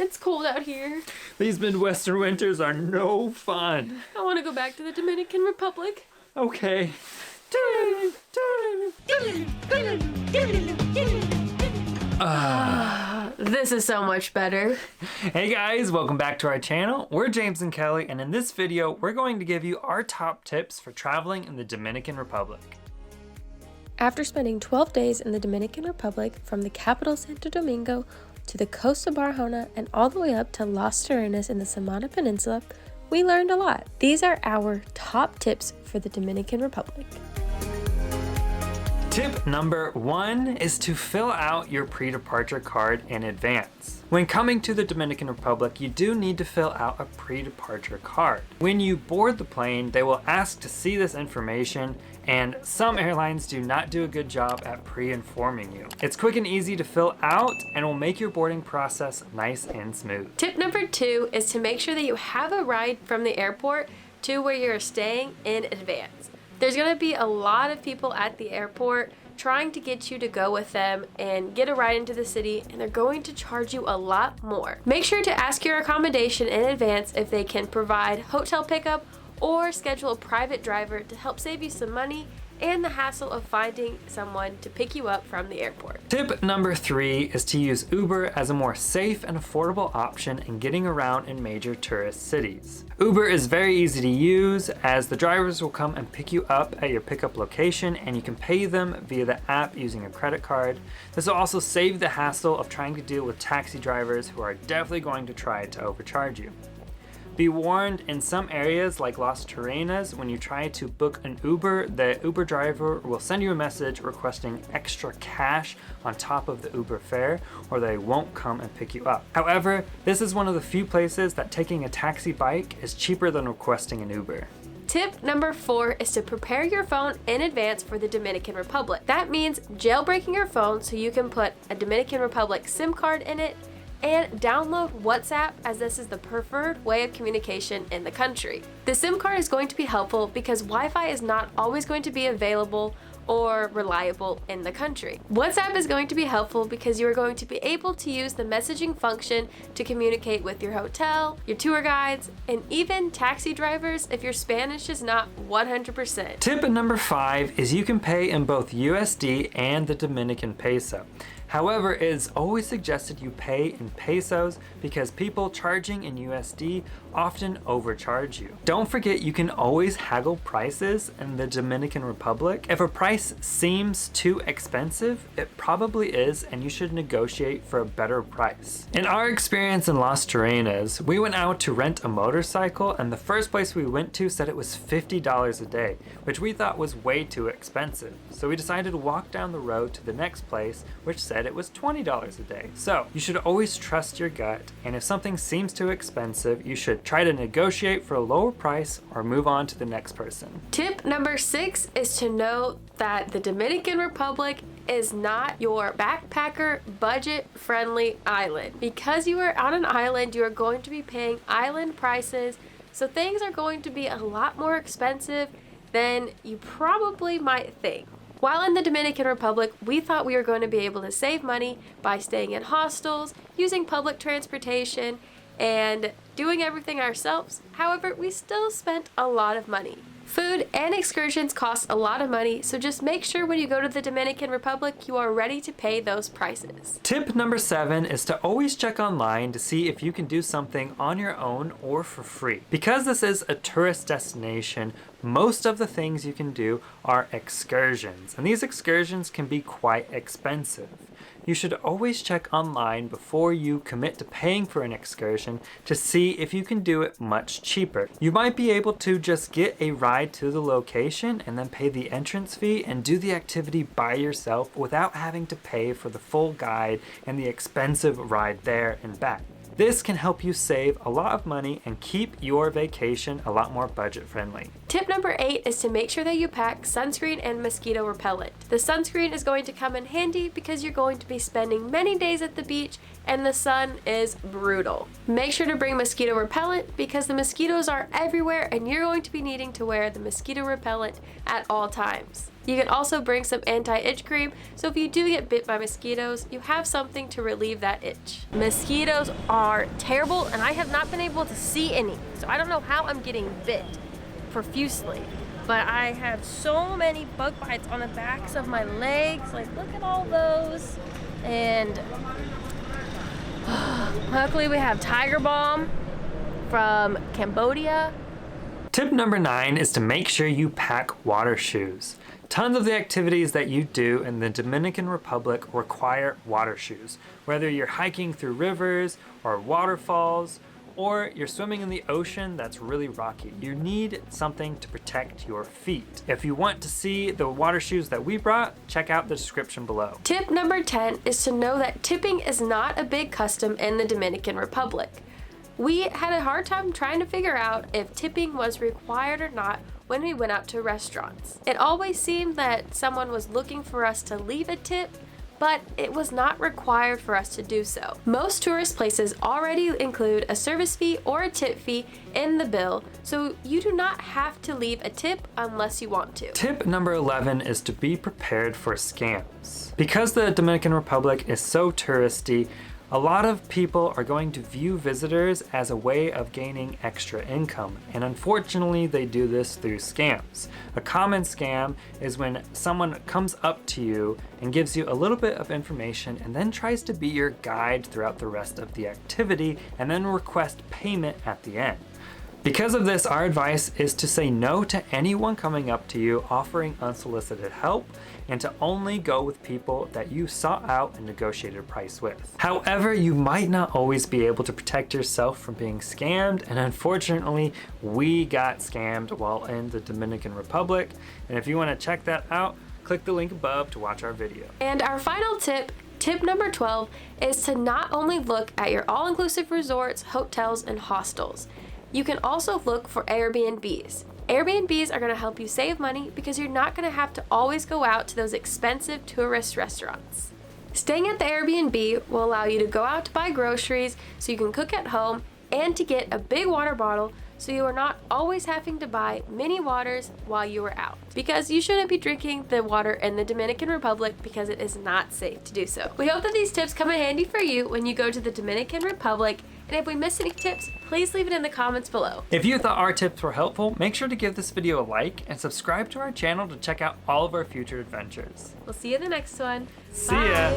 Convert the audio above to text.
It's cold out here. These Midwestern winters are no fun. I want to go back to the Dominican Republic. Okay. This is so much better. Hey guys, welcome back to our channel. We're James and Kelly, and in this video, we're going to give you our top tips for traveling in the Dominican Republic. After spending 12 days in the Dominican Republic, from the capital Santo Domingo to the coast of Barahona and all the way up to Las Terrenas in the Samana Peninsula, we learned a lot. These are our top tips for the Dominican Republic. Tip number 1 is to fill out your pre-departure card in advance. When coming to the Dominican Republic, you do need to fill out a pre-departure card. When you board the plane, they will ask to see this information, and some airlines do not do a good job at pre-informing you. It's quick and easy to fill out and will make your boarding process nice and smooth. Tip number 2 is to make sure that you have a ride from the airport to where you're staying in advance. There's going to be a lot of people at the airport trying to get you to go with them and get a ride into the city, and they're going to charge you a lot more. Make sure to ask your accommodation in advance if they can provide hotel pickup or schedule a private driver to help save you some money and the hassle of finding someone to pick you up from the airport. Tip number 3 is to use Uber as a more safe and affordable option in getting around in major tourist cities. Uber is very easy to use, as the drivers will come and pick you up at your pickup location, and you can pay them via the app using a credit card. This will also save the hassle of trying to deal with taxi drivers who are definitely going to try to overcharge you. Be warned, in some areas like Las Terrenas, when you try to book an Uber, the Uber driver will send you a message requesting extra cash on top of the Uber fare, or they won't come and pick you up. However, this is one of the few places that taking a taxi bike is cheaper than requesting an Uber. Tip number 4 is to prepare your phone in advance for the Dominican Republic. That means jailbreaking your phone so you can put a Dominican Republic SIM card in it, and download WhatsApp, as this is the preferred way of communication in the country. The SIM card is going to be helpful because Wi-Fi is not always going to be available or reliable in the country. WhatsApp is going to be helpful because you are going to be able to use the messaging function to communicate with your hotel, your tour guides, and even taxi drivers if your Spanish is not 100%. Tip number 5 is you can pay in both USD and the Dominican Peso. However, it is always suggested you pay in pesos because people charging in USD often overcharge you. Don't forget, you can always haggle prices in the Dominican Republic. If a price seems too expensive, it probably is, and you should negotiate for a better price. In our experience in Las Terrenas, we went out to rent a motorcycle, and the first place we went to said it was $50 a day, which we thought was way too expensive. So we decided to walk down the road to the next place, which said it was $20 a day. So you should always trust your gut, and if something seems too expensive, you should try to negotiate for a lower price or move on to the next person. Tip number 6 is to know that the Dominican Republic is not your backpacker budget-friendly island. Because you are on an island, you are going to be paying island prices, so things are going to be a lot more expensive than you probably might think. While in the Dominican Republic, we thought we were going to be able to save money by staying in hostels, using public transportation, and doing everything ourselves. However, we still spent a lot of money. Food and excursions cost a lot of money, so just make sure when you go to the Dominican Republic, you are ready to pay those prices. Tip number 7 is to always check online to see if you can do something on your own or for free. Because this is a tourist destination, most of the things you can do are excursions, and these excursions can be quite expensive. You should always check online before you commit to paying for an excursion to see if you can do it much cheaper. You might be able to just get a ride to the location and then pay the entrance fee and do the activity by yourself without having to pay for the full guide and the expensive ride there and back. This can help you save a lot of money and keep your vacation a lot more budget friendly. Tip number 8 is to make sure that you pack sunscreen and mosquito repellent. The sunscreen is going to come in handy because you're going to be spending many days at the beach and the sun is brutal. Make sure to bring mosquito repellent because the mosquitoes are everywhere and you're going to be needing to wear the mosquito repellent at all times. You can also bring some anti-itch cream, so if you do get bit by mosquitoes, you have something to relieve that itch. Mosquitoes are terrible, and I have not been able to see any, so I don't know how I'm getting bit profusely. But I have so many bug bites on the backs of my legs. Like, look at all those. And luckily we have Tiger Balm from Cambodia. Tip number 9 is to make sure you pack water shoes. Tons of the activities that you do in the Dominican Republic require water shoes. Whether you're hiking through rivers or waterfalls, or you're swimming in the ocean that's really rocky, you need something to protect your feet. If you want to see the water shoes that we brought, check out the description below. Tip number 10 is to know that tipping is not a big custom in the Dominican Republic. We had a hard time trying to figure out if tipping was required or not when we went out to restaurants. It always seemed that someone was looking for us to leave a tip, but it was not required for us to do so. Most tourist places already include a service fee or a tip fee in the bill, so you do not have to leave a tip unless you want to. Tip number 11 is to be prepared for scams. Because the Dominican Republic is so touristy, a lot of people are going to view visitors as a way of gaining extra income, and unfortunately they do this through scams. A common scam is when someone comes up to you and gives you a little bit of information and then tries to be your guide throughout the rest of the activity and then request payment at the end. Because of this, our advice is to say no to anyone coming up to you offering unsolicited help, and to only go with people that you sought out and negotiated a price with. However, you might not always be able to protect yourself from being scammed, and unfortunately, we got scammed while in the Dominican Republic. And if you want to check that out, click the link above to watch our video. And our final tip, tip number 12, is to not only look at your all-inclusive resorts, hotels, and hostels. You can also look for Airbnbs. Airbnbs are going to help you save money because you're not going to have to always go out to those expensive tourist restaurants. Staying at the Airbnb will allow you to go out to buy groceries so you can cook at home, and to get a big water bottle so you are not always having to buy mini waters while you are out. Because you shouldn't be drinking the water in the Dominican Republic because it is not safe to do so. We hope that these tips come in handy for you when you go to the Dominican Republic, and if we missed any tips, please leave it in the comments below. If you thought our tips were helpful, make sure to give this video a like and subscribe to our channel to check out all of our future adventures. We'll see you in the next one. See ya!